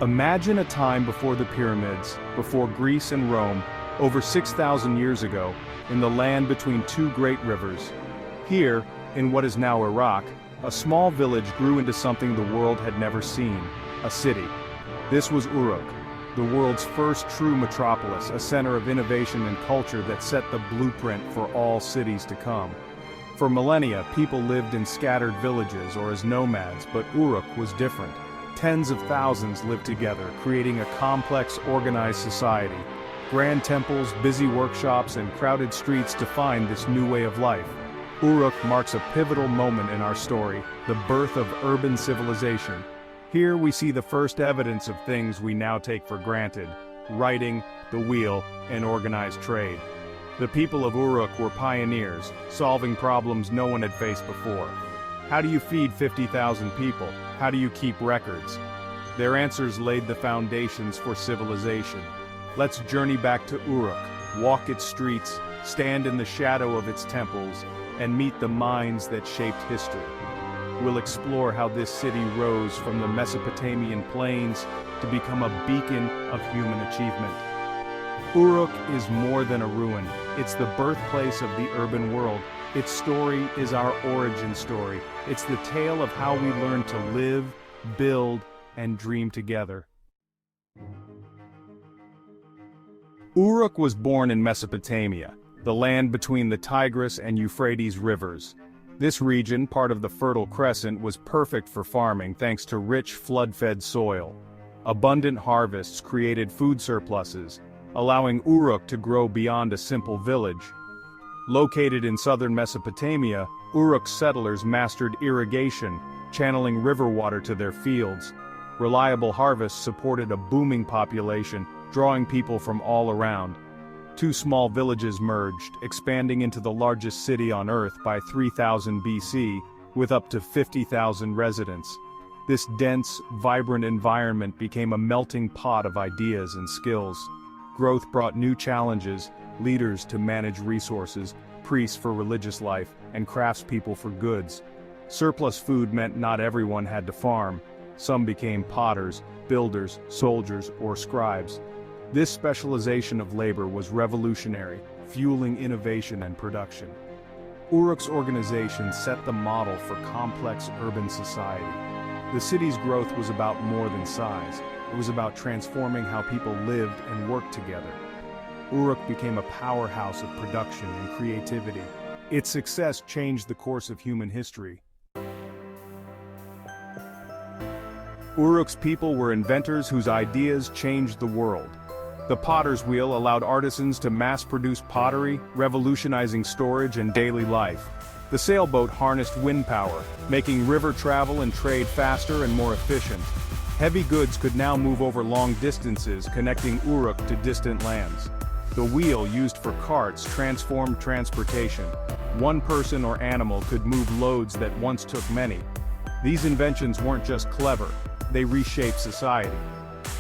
Imagine a time before the pyramids, before Greece and Rome, over 6,000 years ago, in the land between two great rivers. Here, in what is now Iraq, a small village grew into something the world had never seen, a city. This was Uruk, the world's first true metropolis, a center of innovation and culture that set the blueprint for all cities to come. For millennia, people lived in scattered villages or as nomads, but Uruk was different. Tens of thousands lived together, creating a complex, organized society. Grand temples, busy workshops, and crowded streets defined this new way of life. Uruk marks a pivotal moment in our story, the birth of urban civilization. Here we see the first evidence of things we now take for granted: writing, the wheel, and organized trade. The people of Uruk were pioneers, solving problems no one had faced before. How do you feed 50,000 people? How do you keep records? Their answers laid the foundations for civilization. Let's journey back to Uruk, walk its streets, stand in the shadow of its temples, and meet the minds that shaped history. We'll explore how this city rose from the Mesopotamian plains to become a beacon of human achievement. Uruk is more than a ruin. It's the birthplace of the urban world. Its story is our origin story. It's the tale of how we learned to live, build, and dream together. Uruk was born in Mesopotamia, the land between the Tigris and Euphrates rivers. This region, part of the Fertile Crescent, was perfect for farming thanks to rich flood-fed soil. Abundant harvests created food surpluses, allowing Uruk to grow beyond a simple village. Located in southern Mesopotamia, Uruk's settlers mastered irrigation, channeling river water to their fields. Reliable harvests supported a booming population, drawing people from all around. Two small villages merged, expanding into the largest city on Earth by 3000 BC, with up to 50,000 residents. This dense, vibrant environment became a melting pot of ideas and skills. Growth brought new challenges: leaders to manage resources, priests for religious life, and craftspeople for goods. Surplus food meant not everyone had to farm. Some became potters, builders, soldiers, or scribes. This specialization of labor was revolutionary, fueling innovation and production. Uruk's organization set the model for complex urban society. The city's growth was about more than size. It was about transforming how people lived and worked together. Uruk became a powerhouse of production and creativity. Its success changed the course of human history. Uruk's people were inventors whose ideas changed the world. The potter's wheel allowed artisans to mass-produce pottery, revolutionizing storage and daily life. The sailboat harnessed wind power, making river travel and trade faster and more efficient. Heavy goods could now move over long distances, connecting Uruk to distant lands. The wheel used for carts transformed transportation. One person or animal could move loads that once took many. These inventions weren't just clever, they reshaped society.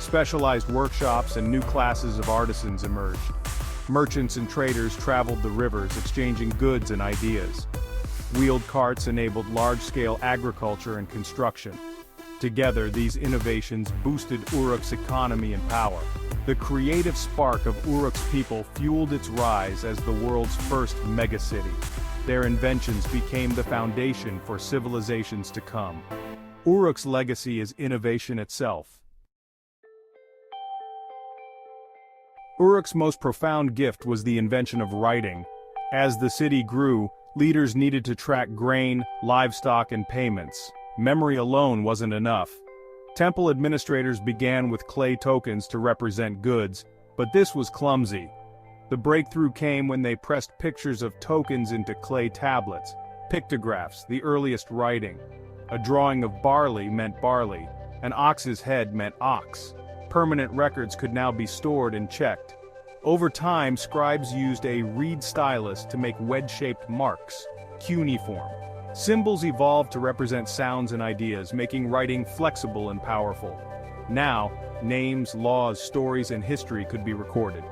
Specialized workshops and new classes of artisans emerged. Merchants and traders traveled the rivers, exchanging goods and ideas. Wheeled carts enabled large-scale agriculture and construction. Together, these innovations boosted Uruk's economy and power. The creative spark of Uruk's people fueled its rise as the world's first megacity. Their inventions became the foundation for civilizations to come. Uruk's legacy is innovation itself. Uruk's most profound gift was the invention of writing. As the city grew, leaders needed to track grain, livestock, and payments. Memory alone wasn't enough. Temple administrators began with clay tokens to represent goods, but this was clumsy. The breakthrough came when they pressed pictures of tokens into clay tablets, pictographs, the earliest writing. A drawing of barley meant barley, an ox's head meant ox. Permanent records could now be stored and checked. Over time, scribes used a reed stylus to make wedge-shaped marks, cuneiform. Symbols evolved to represent sounds and ideas, making writing flexible and powerful. Now, names, laws, stories, and history could be recorded.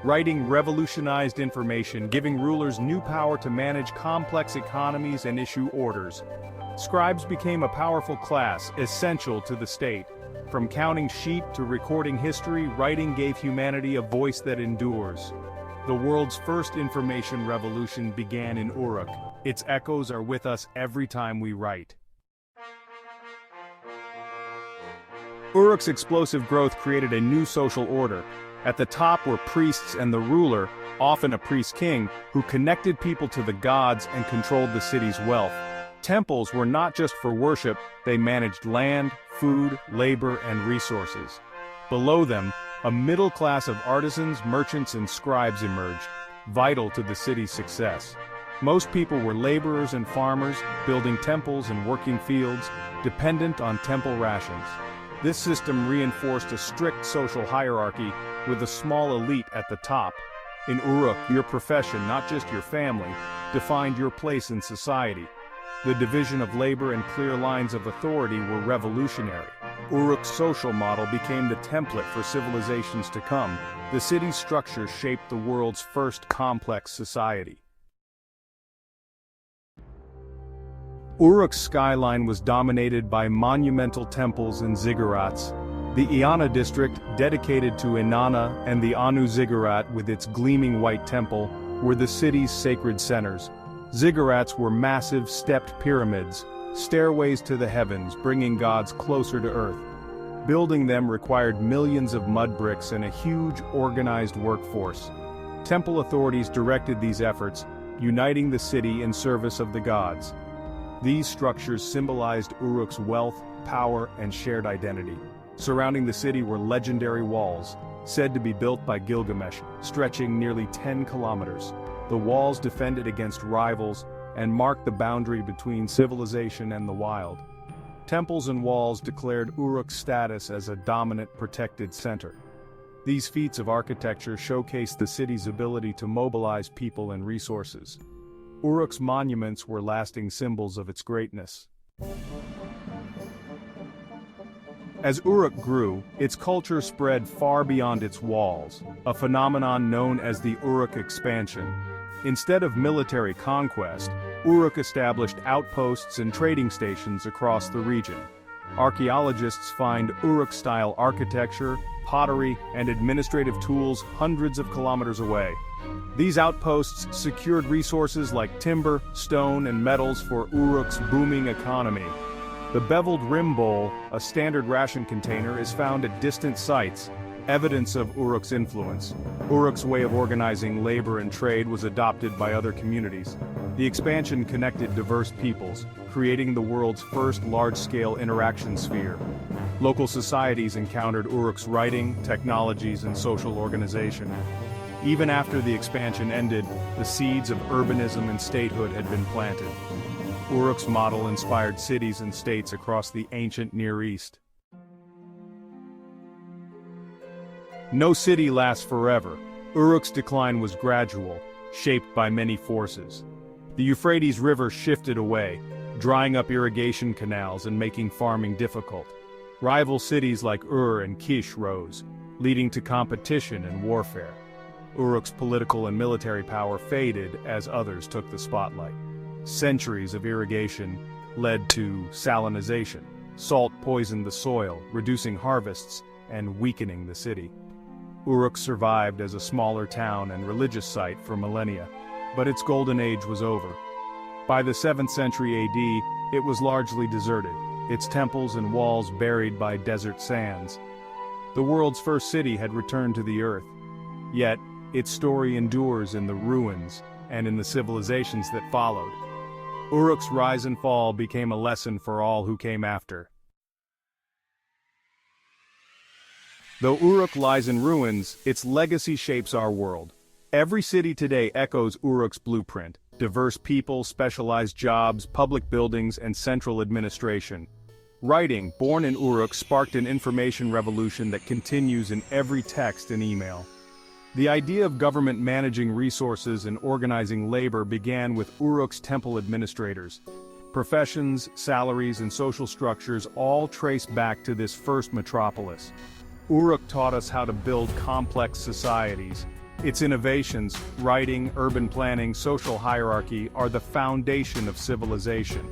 Writing revolutionized information, giving rulers new power to manage complex economies and issue orders. Scribes became a powerful class, essential to the state. From counting sheep to recording history, writing gave humanity a voice that endures. The world's first information revolution began in Uruk. Its echoes are with us every time we write. Uruk's explosive growth created a new social order. At the top were priests and the ruler, often a priest-king, who connected people to the gods and controlled the city's wealth. Temples were not just for worship, they managed land, food, labor, and resources. Below them, a middle class of artisans, merchants, and scribes emerged, vital to the city's success. Most people were laborers and farmers, building temples and working fields, dependent on temple rations. This system reinforced a strict social hierarchy, with a small elite at the top. In Uruk, your profession, not just your family, defined your place in society. The division of labor and clear lines of authority were revolutionary. Uruk's social model became the template for civilizations to come. The city's structure shaped the world's first complex society. Uruk's skyline was dominated by monumental temples and ziggurats. The Eanna district, dedicated to Inanna, and the Anu ziggurat with its gleaming white temple, were the city's sacred centers. Ziggurats were massive stepped pyramids, stairways to the heavens bringing gods closer to earth. Building them required millions of mud bricks and a huge organized workforce. Temple authorities directed these efforts, uniting the city in service of the gods. These structures symbolized Uruk's wealth, power, and shared identity. Surrounding the city were legendary walls, said to be built by Gilgamesh, stretching nearly 10 kilometers. The walls defended against rivals and marked the boundary between civilization and the wild. Temples and walls declared Uruk's status as a dominant, protected center. These feats of architecture showcased the city's ability to mobilize people and resources. Uruk's monuments were lasting symbols of its greatness. As Uruk grew, its culture spread far beyond its walls, a phenomenon known as the Uruk expansion. Instead of military conquest, Uruk established outposts and trading stations across the region. Archaeologists find Uruk-style architecture, pottery, and administrative tools hundreds of kilometers away. These outposts secured resources like timber, stone, and metals for Uruk's booming economy. The beveled rim bowl, a standard ration container, is found at distant sites, evidence of Uruk's influence. Uruk's way of organizing labor and trade was adopted by other communities. The expansion connected diverse peoples, creating the world's first large-scale interaction sphere. Local societies encountered Uruk's writing, technologies, and social organization. Even after the expansion ended, the seeds of urbanism and statehood had been planted. Uruk's model inspired cities and states across the ancient Near East. No city lasts forever. Uruk's decline was gradual, shaped by many forces. The Euphrates River shifted away, drying up irrigation canals and making farming difficult. Rival cities like Ur and Kish rose, leading to competition and warfare. Uruk's political and military power faded as others took the spotlight. Centuries of irrigation led to salinization. Salt poisoned the soil, reducing harvests and weakening the city. Uruk survived as a smaller town and religious site for millennia, but its golden age was over. By the 7th century AD, it was largely deserted, its temples and walls buried by desert sands. The world's first city had returned to the earth. Yet, its story endures in the ruins and in the civilizations that followed. Uruk's rise and fall became a lesson for all who came after. Though Uruk lies in ruins, its legacy shapes our world. Every city today echoes Uruk's blueprint: diverse people, specialized jobs, public buildings, and central administration. Writing, born in Uruk, sparked an information revolution that continues in every text and email. The idea of government managing resources and organizing labor began with Uruk's temple administrators. Professions, salaries, and social structures all trace back to this first metropolis. Uruk taught us how to build complex societies. Its innovations, writing, urban planning, social hierarchy, are the foundation of civilization.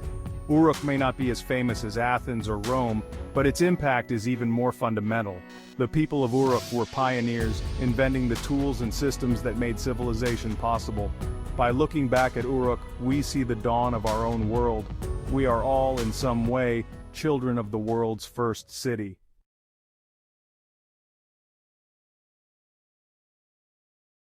Uruk may not be as famous as Athens or Rome, but its impact is even more fundamental. The people of Uruk were pioneers, inventing the tools and systems that made civilization possible. By looking back at Uruk, we see the dawn of our own world. We are all, in some way, children of the world's first city.